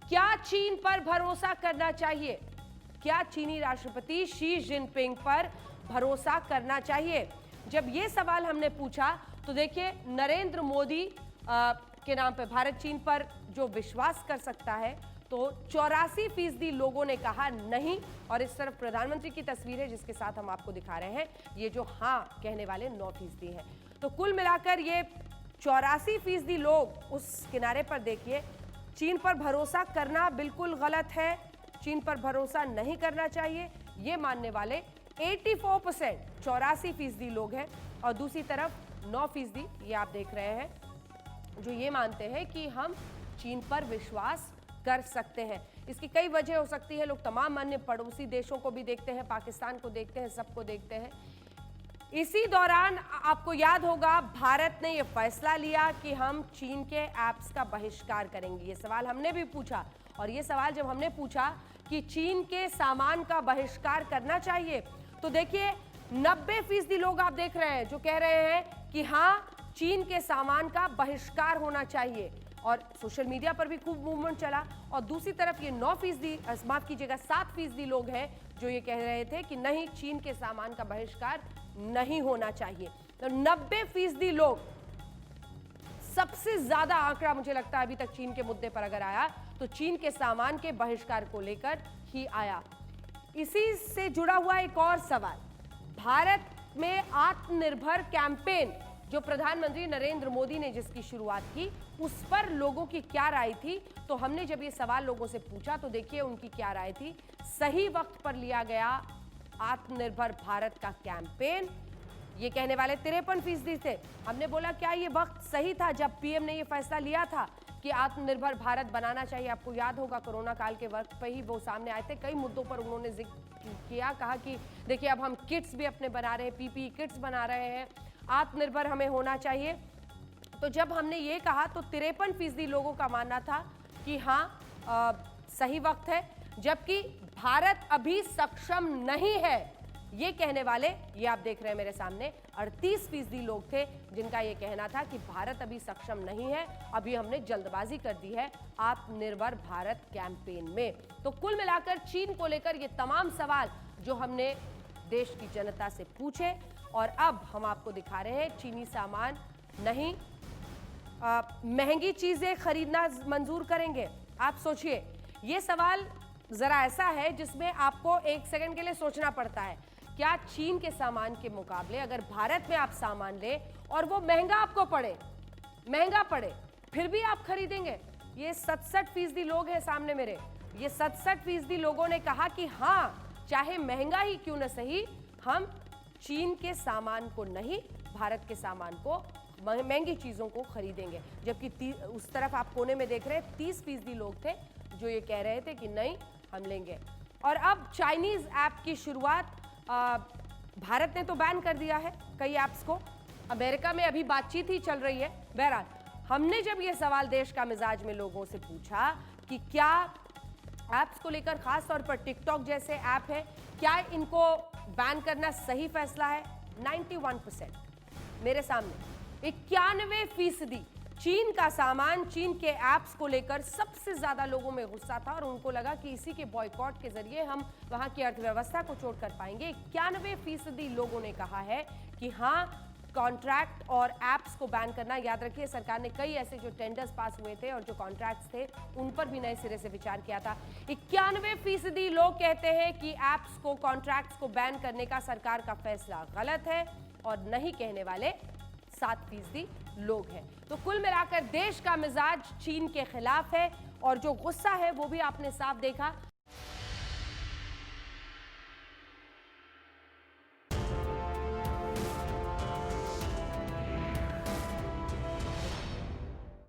क्या चीन पर भरोसा करना चाहिए? क्या चीनी राष्ट्रपति शी जिनपिंग पर भरोसा करना चाहिए? जब ये सवाल हमने पूछा तो देखिए, नरेंद्र मोदी के नाम पे भारत चीन पर जो विश्वास कर सकता है, तो 84% लोगों ने कहा नहीं। और इस तरफ प्रधानमंत्री की तस्वीर है जिसके साथ हम आपको दिखा रहे हैं, ये जो हाँ कहने वाले 9% हैं। तो कुल मिलाकर ये 84% लोग उस किनारे पर देखिए, चीन पर भरोसा करना बिल्कुल गलत है, चीन पर भरोसा नहीं करना चाहिए, ये मानने वाले 84%, 84% लोग हैं। और दूसरी तरफ 9%, ये आप देख रहे हैं, जो ये मानते हैं कि हम चीन पर विश्वास कर सकते हैं। इसकी कई वजह हो सकती है, लोग तमाम अन्य पड़ोसी देशों को भी देखते हैं, पाकिस्तान को देखते हैं, सबको देखते हैं। इसी दौरान आपको याद होगा, भारत ने यह फैसला लिया कि हम चीन के ऐप्स का बहिष्कार करेंगे। ये सवाल हमने भी पूछा, और ये सवाल जब हमने पूछा कि चीन के सामान का बहिष्कार करना चाहिए, तो देखिए 90% लोग आप देख रहे हैं जो कह रहे हैं कि हाँ, चीन के सामान का बहिष्कार होना चाहिए। और सोशल मीडिया पर भी खूब मूवमेंट चला। और दूसरी तरफ ये 9%, माफ कीजिएगा 7% लोग हैं जो ये कह रहे थे कि नहीं, चीन के सामान का बहिष्कार नहीं होना चाहिए। तो 90% लोग, सबसे ज्यादा आंकड़ा मुझे लगता है अभी तक चीन के मुद्दे पर अगर आया तो चीन के सामान के बहिष्कार को लेकर ही आया। इसी से जुड़ा हुआ एक और सवाल, भारत में आत्मनिर्भर कैंपेन जो प्रधानमंत्री नरेंद्र मोदी ने जिसकी शुरुआत की, उस पर लोगों की क्या राय थी? तो हमने जब ये सवाल लोगों से पूछा तो देखिए उनकी क्या राय थी। सही वक्त पर लिया गया आत्मनिर्भर भारत का कैंपेन, ये कहने वाले 53% थे। हमने बोला क्या ये वक्त सही था जब पीएम ने ये फैसला लिया था कि आत्मनिर्भर भारत बनाना चाहिए? आपको याद होगा, कोरोना काल के वक्त पर ही वो सामने आए थे, कई मुद्दों पर उन्होंने जिक्र किया, कहा कि देखिए अब हम किट्स भी अपने बना रहे हैं, पीपीई किट्स बना रहे हैं, आत्मनिर्भर हमें होना चाहिए। तो जब हमने ये कहा तो 53% लोगों का मानना था कि हाँ, सही वक्त है, जबकि भारत अभी सक्षम नहीं है, ये कहने वाले, ये आप देख रहे हैं मेरे सामने, 38% लोग थे जिनका ये कहना था कि भारत अभी सक्षम नहीं है, अभी हमने जल्दबाजी कर दी है आत्मनिर्भर भारत कैंपेन में। तो कुल मिलाकर चीन को लेकर ये तमाम सवाल जो हमने देश की जनता से पूछे, और अब हम आपको दिखा रहे हैं चीनी सामान नहीं, महंगी चीजें खरीदना मंजूर करेंगे। आप सोचिए, ये सवाल जरा ऐसा है जिसमें आपको एक सेकंड के लिए सोचना पड़ता है, क्या चीन के सामान के मुकाबले अगर भारत में आप सामान ले और वो महंगा आपको पड़े, महंगा पड़े, फिर भी आप खरीदेंगे? ये 67% लोग हैं सामने मेरे, ये 67% लोगों ने कहा कि हाँ, चाहे महंगा ही क्यों न सही, हम चीन के सामान को नहीं, भारत के सामान को, महंगी चीजों को खरीदेंगे। जबकि उस तरफ आप कोने में देख रहे हैं 30% लोग थे जो ये कह रहे थे कि नहीं, हम लेंगे। और अब चाइनीज ऐप की शुरुआत, भारत ने तो बैन कर दिया है कई ऐप्स को, अमेरिका में अभी बातचीत ही चल रही है। बहरहाल, हमने जब ये सवाल देश का मिजाज में लोगों से पूछा कि क्या ऐप्स को लेकर, खास तौर पर टिकटॉक जैसे ऐप है, क्या इनको बैन करना सही फैसला है, 91% मेरे सामने, 91% चीन का सामान, चीन के ऐप्स को लेकर सबसे ज्यादा लोगों में गुस्सा था, और उनको लगा कि इसी के बॉयकॉट के जरिए हम वहां की अर्थव्यवस्था को चोट कर पाएंगे। 91% लोगों ने कहा है कि हाँ, कॉन्ट्रैक्ट और ऐप्स को बैन करना, याद रखिए सरकार ने कई ऐसे जो टेंडर्स पास हुए थे और जो कॉन्ट्रैक्ट्स थे उन पर भी नए सिरे से विचार किया था। 91% लोग कहते हैं कि ऐप्स को, कॉन्ट्रैक्ट्स को बैन करने का सरकार का फैसला गलत है, और नहीं कहने वाले 7% लोग हैं। तो कुल मिलाकर देश का मिजाज चीन के खिलाफ है, और जो गुस्सा है वो भी आपने साफ देखा।